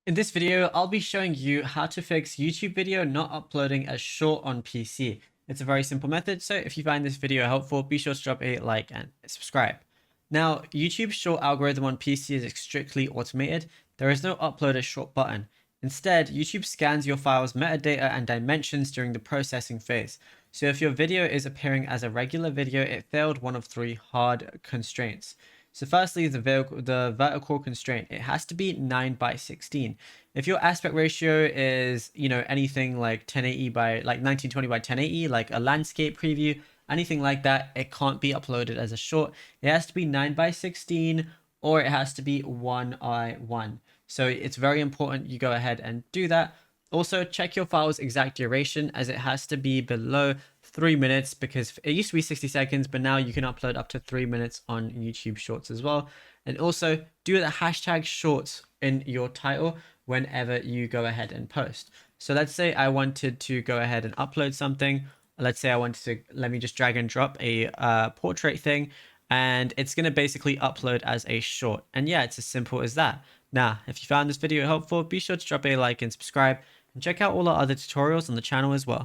In this video, I'll be showing you how to fix YouTube video not uploading as short on PC. It's a very simple method, so if you find this video helpful, be sure to drop a like and subscribe. Now, YouTube's short algorithm on PC is strictly automated. There is no upload as short button. Instead, YouTube scans your file's metadata and dimensions during the processing phase. So if your video is appearing as a regular video, it failed one of three hard constraints. So firstly, the vertical constraint, it has to be 9:16. If your aspect ratio is, anything like 1080 by like 1920 by 1080, like a landscape preview, anything like that, it can't be uploaded as a short. It has to be 9:16 or it has to be 1:1. So it's very important you go ahead and do that. Also, check your file's exact duration as it has to be below 3 minutes because it used to be 60 seconds, but now you can upload up to 3 minutes on YouTube Shorts as well. And also do the hashtag shorts in your title whenever you go ahead and post. So let's say I wanted to go ahead and upload something. Let's say I wanted to, let me just drag and drop a portrait thing, and it's going to basically upload as a short. And yeah, it's as simple as that. Now, if you found this video helpful, be sure to drop a like and subscribe, and check out all our other tutorials on the channel as well.